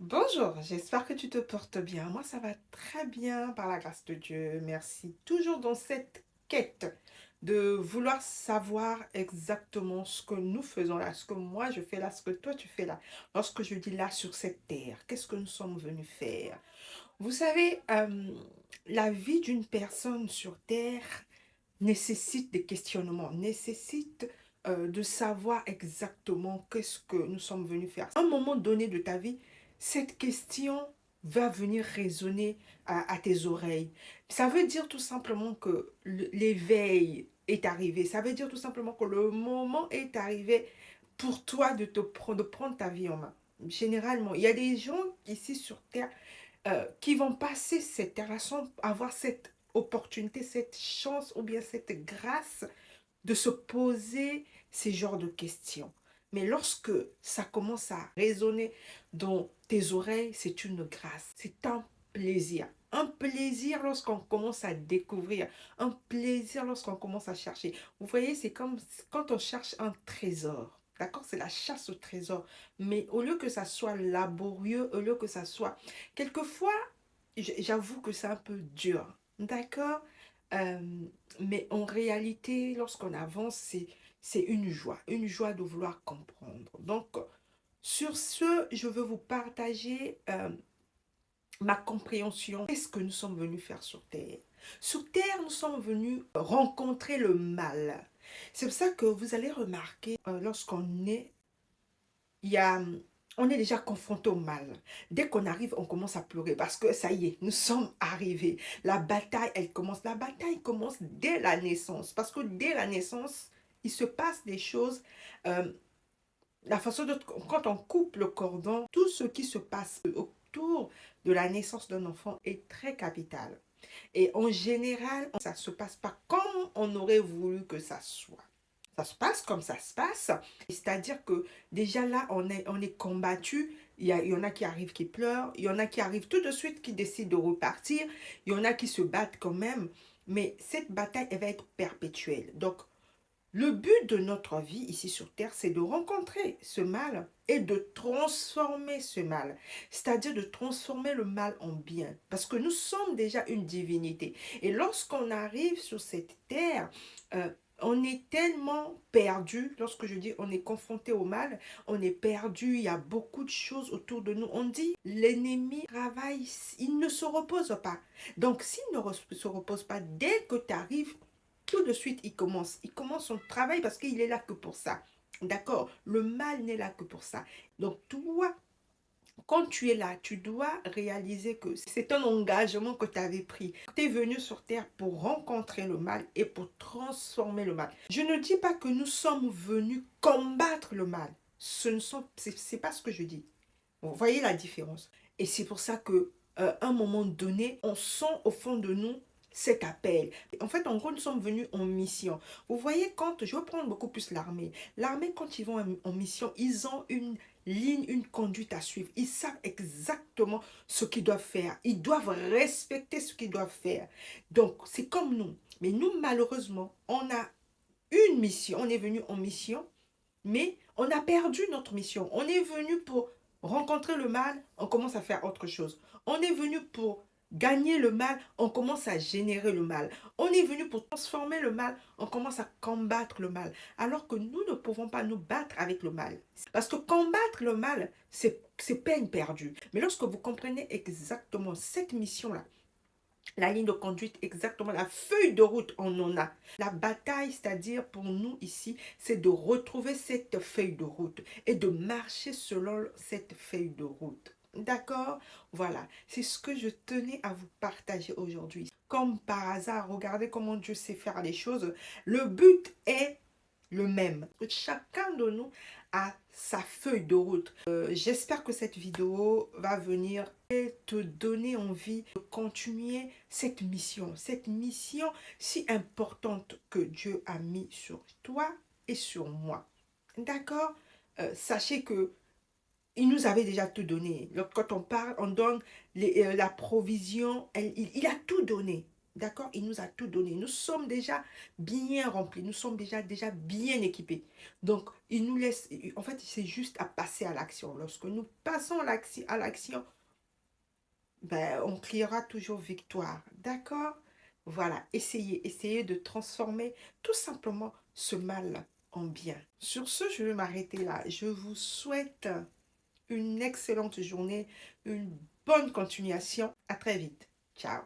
Bonjour, j'espère que tu te portes bien. Moi, ça va très bien par la grâce de Dieu. Merci. Toujours dans cette quête de vouloir savoir exactement ce que nous faisons là, ce que moi je fais là, ce que toi tu fais là. Lorsque je dis là sur cette terre, qu'est-ce que nous sommes venus faire? Vous savez, la vie d'une personne sur terre nécessite des questionnements, nécessite de savoir exactement qu'est-ce que nous sommes venus faire. À un moment donné de ta vie, cette question va venir résonner à tes oreilles. Ça veut dire tout simplement que l'éveil est arrivé. Ça veut dire tout simplement que le moment est arrivé pour toi de prendre ta vie en main. Généralement, il y a des gens ici sur Terre qui vont passer cette terre sans avoir cette opportunité, cette chance ou bien cette grâce de se poser ces genres de questions. Mais lorsque ça commence à résonner dans tes oreilles, c'est une grâce, c'est un plaisir. Un plaisir lorsqu'on commence à découvrir, un plaisir lorsqu'on commence à chercher. Vous voyez, c'est comme quand on cherche un trésor. D'accord? C'est la chasse au trésor. Mais au lieu que ça soit laborieux, au lieu que ça soit... Quelquefois, j'avoue que c'est un peu dur. D'accord? Euh, mais en réalité, lorsqu'on avance, c'est une joie de vouloir comprendre. Donc, sur ce, je veux vous partager ma compréhension. Qu'est-ce que nous sommes venus faire sur Terre? Sur Terre, nous sommes venus rencontrer le mal. C'est pour ça que vous allez remarquer, lorsqu'on est, il y a, on est déjà confronté au mal. Dès qu'on arrive, on commence à pleurer parce que ça y est, nous sommes arrivés. La bataille, elle commence. La bataille commence dès la naissance parce que dès la naissance, il se passe des choses. euh, la façon de, quand on coupe le cordon, tout ce qui se passe autour de la naissance d'un enfant est très capital. Et en général, ça ne se passe pas comme on aurait voulu que ça soit. Ça se passe comme ça se passe. C'est-à-dire que déjà là, on est combattu. Il y en a qui arrivent qui pleurent. Il y en a qui arrivent tout de suite qui décident de repartir. Il y en a qui se battent quand même. Mais cette bataille, elle va être perpétuelle. Donc, le but de notre vie ici sur Terre, c'est de rencontrer ce mal et de transformer ce mal. C'est-à-dire de transformer le mal en bien. Parce que nous sommes déjà une divinité. Et lorsqu'on arrive sur cette Terre, euh, on est tellement perdu. Lorsque je dis on est confronté au mal, on est perdu. Il y a beaucoup de choses autour de nous. On dit l'ennemi travaille, il ne se repose pas. Donc s'il ne se repose pas, dès que tu arrives, tout de suite, il commence. Il commence son travail parce qu'il est là que pour ça. D'accord? Le mal n'est là que pour ça. Donc, toi, quand tu es là, tu dois réaliser que c'est un engagement que tu avais pris. Tu es venu sur Terre pour rencontrer le mal et pour transformer le mal. Je ne dis pas que nous sommes venus combattre le mal. C'est pas ce que je dis. Vous voyez la différence. Et c'est pour ça que, à un moment donné, on sent au fond de nous cet appel. En fait, en gros, nous sommes venus en mission. Vous voyez, quand je vais prendre beaucoup plus l'armée. L'armée, quand ils vont en mission, ils ont une ligne, une conduite à suivre. Ils savent exactement ce qu'ils doivent faire. Ils doivent respecter ce qu'ils doivent faire. Donc, c'est comme nous. Mais nous, malheureusement, on a une mission. On est venu en mission, mais on a perdu notre mission. On est venu pour rencontrer le mal, on commence à faire autre chose. On est venu pour gagner le mal, on commence à générer le mal. On est venu pour transformer le mal, on commence à combattre le mal. Alors que nous ne pouvons pas nous battre avec le mal. Parce que combattre le mal, c'est peine perdue. Mais lorsque vous comprenez exactement cette mission-là, la ligne de conduite, exactement, la feuille de route, on en a. La bataille, c'est-à-dire pour nous ici, c'est de retrouver cette feuille de route et de marcher selon cette feuille de route. D'accord? Voilà, c'est ce que je tenais à vous partager aujourd'hui. Comme par hasard, regardez comment Dieu sait faire les choses. Le but est le même. Chacun de nous a sa feuille de route. J'espère que cette vidéo va venir te donner envie de continuer cette mission si importante que Dieu a mis sur toi et sur moi. D'accord? Sachez que il nous avait déjà tout donné. Quand on parle, on donne la provision, il a tout donné. D'accord? Il nous a tout donné. Nous sommes déjà bien remplis. Nous sommes déjà bien équipés. Donc, il nous laisse... En fait, c'est juste à passer à l'action. Lorsque nous passons à l'action, ben, on criera toujours victoire. D'accord? Voilà. Essayez de transformer tout simplement ce mal en bien. Sur ce, je vais m'arrêter là. Je vous souhaite une excellente journée, une bonne continuation. À très vite. Ciao.